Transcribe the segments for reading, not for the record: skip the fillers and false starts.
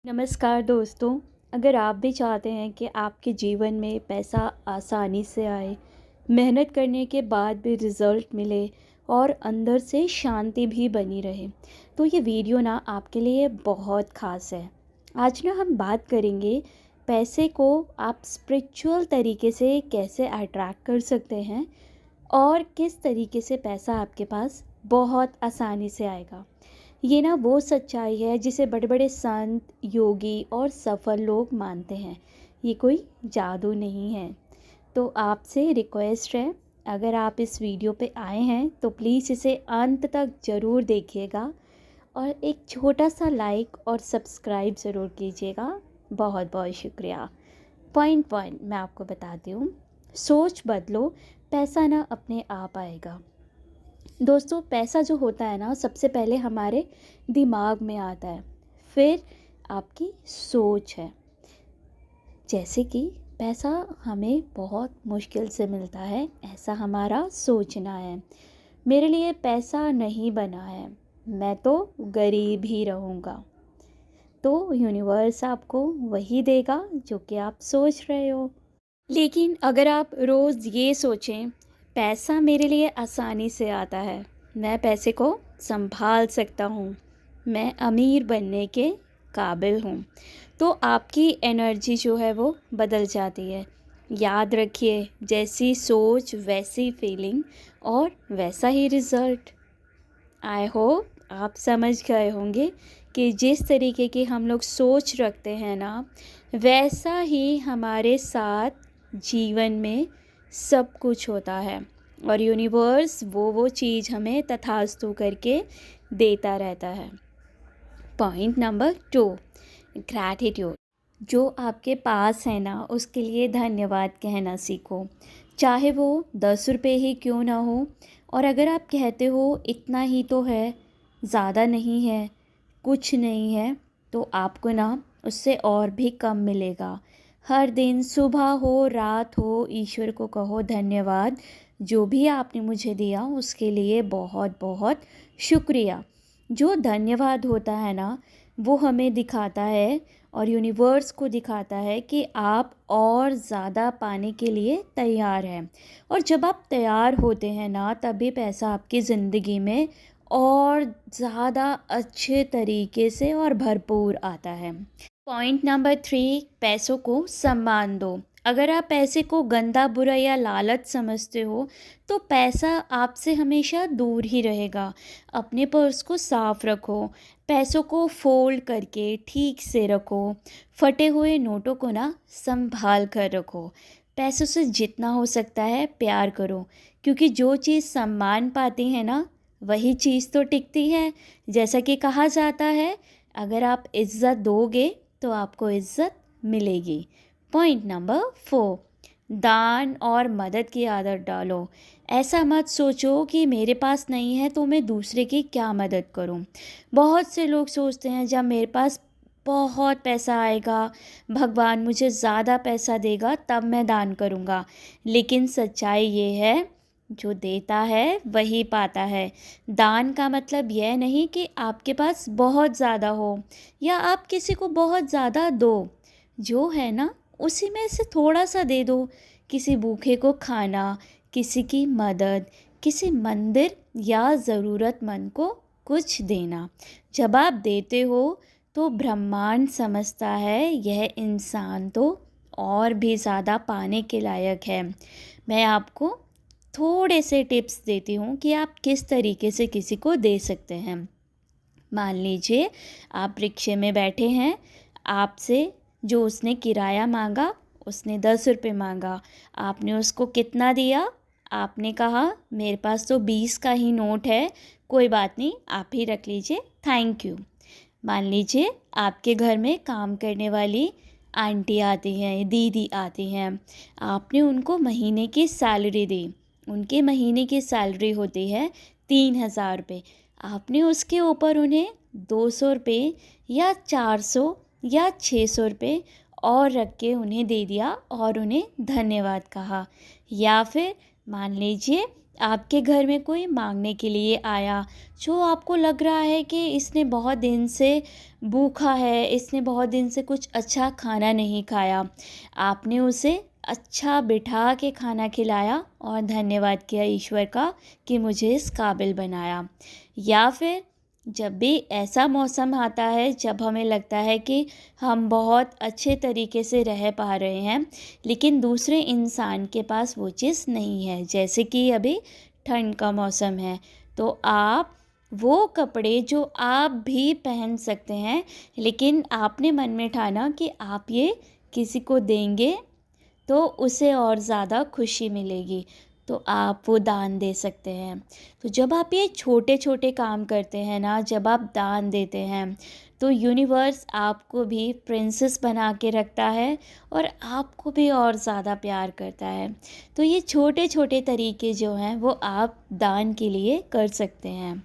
नमस्कार दोस्तों। अगर आप भी चाहते हैं कि आपके जीवन में पैसा आसानी से आए, मेहनत करने के बाद भी रिज़ल्ट मिले और अंदर से शांति भी बनी रहे, तो ये वीडियो ना आपके लिए बहुत ख़ास है। आज ना हम बात करेंगे पैसे को आप स्पिरिचुअल तरीके से कैसे अट्रैक्ट कर सकते हैं और किस तरीके से पैसा आपके पास बहुत आसानी से आएगा। ये ना वो सच्चाई है जिसे बड़े बड़े संत, योगी और सफल लोग मानते हैं। ये कोई जादू नहीं है। तो आपसे रिक्वेस्ट है, अगर आप इस वीडियो पे आए हैं तो प्लीज़ इसे अंत तक ज़रूर देखिएगा और एक छोटा सा लाइक और सब्सक्राइब ज़रूर कीजिएगा। बहुत बहुत शुक्रिया। पॉइंट पॉइंट मैं आपको बताती हूँ। सोच बदलो, पैसा ना अपने आप आएगा। दोस्तों, पैसा जो होता है ना, सबसे पहले हमारे दिमाग में आता है, फिर आपकी सोच है। जैसे कि पैसा हमें बहुत मुश्किल से मिलता है, ऐसा हमारा सोचना है। मेरे लिए पैसा नहीं बना है, मैं तो गरीब ही रहूँगा। तो यूनिवर्स आपको वही देगा जो कि आप सोच रहे हो। लेकिन अगर आप रोज़ ये सोचें, पैसा मेरे लिए आसानी से आता है, मैं पैसे को संभाल सकता हूँ, मैं अमीर बनने के काबिल हूँ, तो आपकी एनर्जी जो है वो बदल जाती है। याद रखिए, जैसी सोच वैसी फीलिंग और वैसा ही रिज़ल्ट। आई होप आप समझ गए होंगे कि जिस तरीके की हम लोग सोच रखते हैं ना, वैसा ही हमारे साथ जीवन में सब कुछ होता है और यूनिवर्स वो चीज़ हमें तथास्तु करके देता रहता है। Point number 2, gratitude. जो आपके पास है ना, उसके लिए धन्यवाद कहना सीखो, चाहे वो 10 रुपये ही क्यों ना हो। और अगर आप कहते हो इतना ही तो है, ज़्यादा नहीं है, कुछ नहीं है, तो आपको ना उससे और भी कम मिलेगा। हर दिन सुबह हो रात हो, ईश्वर को कहो धन्यवाद, जो भी आपने मुझे दिया उसके लिए बहुत बहुत शुक्रिया। जो धन्यवाद होता है ना, वो हमें दिखाता है और यूनिवर्स को दिखाता है कि आप और ज़्यादा पाने के लिए तैयार हैं। और जब आप तैयार होते हैं ना, तभी पैसा आपकी ज़िंदगी में और ज़्यादा अच्छे तरीके से और भरपूर आता है। पॉइंट नंबर 3, पैसों को सम्मान दो। अगर आप पैसे को गंदा, बुरा या लालच समझते हो, तो पैसा आपसे हमेशा दूर ही रहेगा। अपने पर्स को साफ रखो, पैसों को फोल्ड करके ठीक से रखो, फटे हुए नोटों को ना संभाल कर रखो। पैसों से जितना हो सकता है प्यार करो, क्योंकि जो चीज़ सम्मान पाती है ना, वही चीज़ तो टिकती है। जैसा कि कहा जाता है, अगर आप इज़्ज़त दोगे तो आपको इज़्ज़त मिलेगी। पॉइंट नंबर 4, दान और मदद की आदत डालो। ऐसा मत सोचो कि मेरे पास नहीं है तो मैं दूसरे की क्या मदद करूं। बहुत से लोग सोचते हैं जब मेरे पास बहुत पैसा आएगा, भगवान मुझे ज़्यादा पैसा देगा तब मैं दान करूंगा। लेकिन सच्चाई ये है, जो देता है वही पाता है। दान का मतलब यह नहीं कि आपके पास बहुत ज़्यादा हो या आप किसी को बहुत ज़्यादा दो। जो है ना, उसी में से थोड़ा सा दे दो। किसी भूखे को खाना, किसी की मदद, किसी मंदिर या ज़रूरतमंद को कुछ देना। जब आप देते हो तो ब्रह्मांड समझता है यह इंसान तो और भी ज़्यादा पाने के लायक है। मैं आपको थोड़े से टिप्स देती हूँ कि आप किस तरीके से किसी को दे सकते हैं। मान लीजिए आप रिक्शे में बैठे हैं, आपसे जो उसने किराया मांगा, उसने 10 रुपये मांगा, आपने उसको कितना दिया? आपने कहा मेरे पास तो 20 का ही नोट है, कोई बात नहीं, आप ही रख लीजिए, थैंक यू। मान लीजिए आपके घर में काम करने वाली आंटी आती हैं, दीदी आती हैं, आपने उनको महीने की सैलरी दी। उनके महीने की सैलरी होती है 3,000 रुपये। आपने उसके ऊपर उन्हें 200 रुपये या 400 या 600 रुपये और रख के उन्हें दे दिया और उन्हें धन्यवाद कहा। या फिर मान लीजिए आपके घर में कोई मांगने के लिए आया, जो आपको लग रहा है कि इसने बहुत दिन से भूखा है, इसने बहुत दिन से कुछ अच्छा खाना नहीं खाया, आपने उसे अच्छा बिठा के खाना खिलाया और धन्यवाद किया ईश्वर का कि मुझे इस काबिल बनाया। या फिर जब भी ऐसा मौसम आता है जब हमें लगता है कि हम बहुत अच्छे तरीके से रह पा रहे हैं, लेकिन दूसरे इंसान के पास वो चीज़ नहीं है, जैसे कि अभी ठंड का मौसम है, तो आप वो कपड़े जो आप भी पहन सकते हैं, लेकिन आपने मन में ठाना कि आप ये किसी को देंगे तो उसे और ज़्यादा खुशी मिलेगी, तो आप वो दान दे सकते हैं। तो जब आप ये छोटे छोटे काम करते हैं ना, जब आप दान देते हैं, तो यूनिवर्स आपको भी प्रिंसेस बना के रखता है और आपको भी और ज़्यादा प्यार करता है। तो ये छोटे छोटे तरीके जो हैं वो आप दान के लिए कर सकते हैं।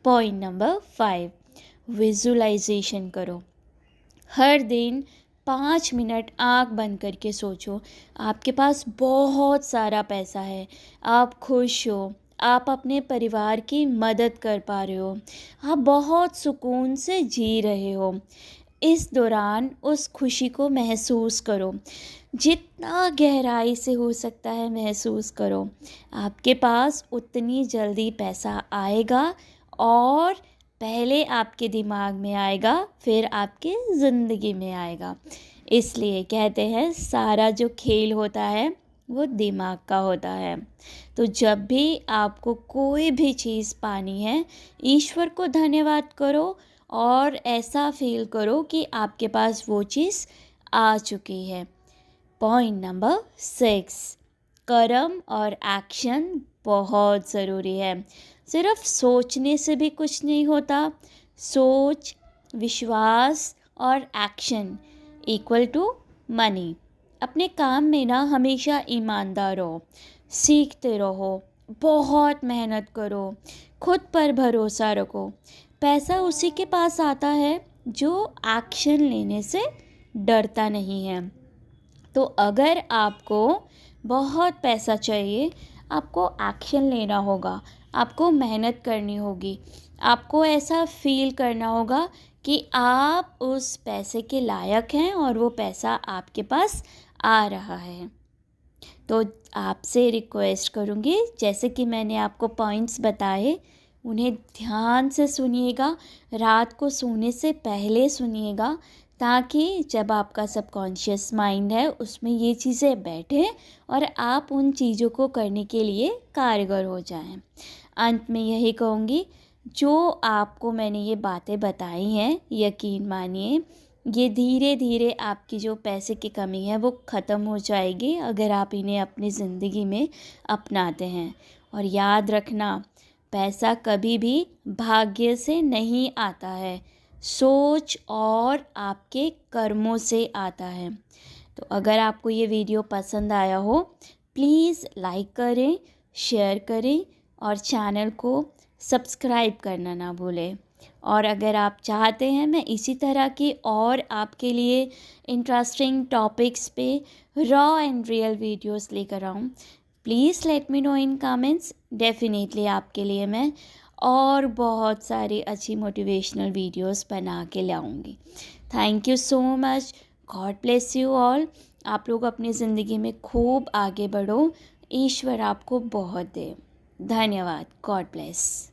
पॉइंट नंबर 5, विजुलाइजेशन करो। हर दिन 5 मिनट आँख बंद करके सोचो, आपके पास बहुत सारा पैसा है, आप खुश हो, आप अपने परिवार की मदद कर पा रहे हो, आप बहुत सुकून से जी रहे हो। इस दौरान उस खुशी को महसूस करो, जितना गहराई से हो सकता है महसूस करो। आपके पास उतनी जल्दी पैसा आएगा और पहले आपके दिमाग में आएगा, फिर आपके ज़िंदगी में आएगा। इसलिए कहते हैं सारा जो खेल होता है वो दिमाग का होता है। तो जब भी आपको कोई भी चीज़ पानी है, ईश्वर को धन्यवाद करो और ऐसा फील करो कि आपके पास वो चीज़ आ चुकी है। पॉइंट नंबर 6, कर्म और एक्शन बहुत ज़रूरी है। सिर्फ सोचने से भी कुछ नहीं होता। सोच, विश्वास और एक्शन इक्वल टू मनी। अपने काम में ना हमेशा ईमानदार रहो, सीखते रहो, बहुत मेहनत करो, खुद पर भरोसा रखो। पैसा उसी के पास आता है जो एक्शन लेने से डरता नहीं है। तो अगर आपको बहुत पैसा चाहिए, आपको एक्शन लेना होगा, आपको मेहनत करनी होगी, आपको ऐसा फील करना होगा कि आप उस पैसे के लायक हैं और वो पैसा आपके पास आ रहा है। तो आपसे रिक्वेस्ट करूँगी, जैसे कि मैंने आपको पॉइंट्स बताए, उन्हें ध्यान से सुनिएगा, रात को सोने से पहले सुनिएगा, ताकि जब आपका सबकॉन्शियस माइंड है उसमें ये चीज़ें बैठे और आप उन चीज़ों को करने के लिए कारगर हो जाएं। अंत में यही कहूँगी, जो आपको मैंने ये बातें बताई हैं, यकीन मानिए ये धीरे धीरे आपकी जो पैसे की कमी है वो ख़त्म हो जाएगी अगर आप इन्हें अपनी ज़िंदगी में अपनाते हैं। और याद रखना, पैसा कभी भी भाग्य से नहीं आता है, सोच और आपके कर्मों से आता है। तो अगर आपको ये वीडियो पसंद आया हो, प्लीज़ लाइक करें, शेयर करें और चैनल को सब्सक्राइब करना ना भूलें। और अगर आप चाहते हैं मैं इसी तरह की और आपके लिए इंटरेस्टिंग टॉपिक्स पे रॉ एंड रियल वीडियोस लेकर आऊँ, please let me know in comments. Definitely आपके लिए मैं और बहुत सारी अच्छी मोटिवेशनल वीडियोस बना के लाऊंगी। Thank you so much. God bless you all. आप लोग अपनी ज़िंदगी में खूब आगे बढ़ो, ईश्वर आपको बहुत दे। धन्यवाद। God bless.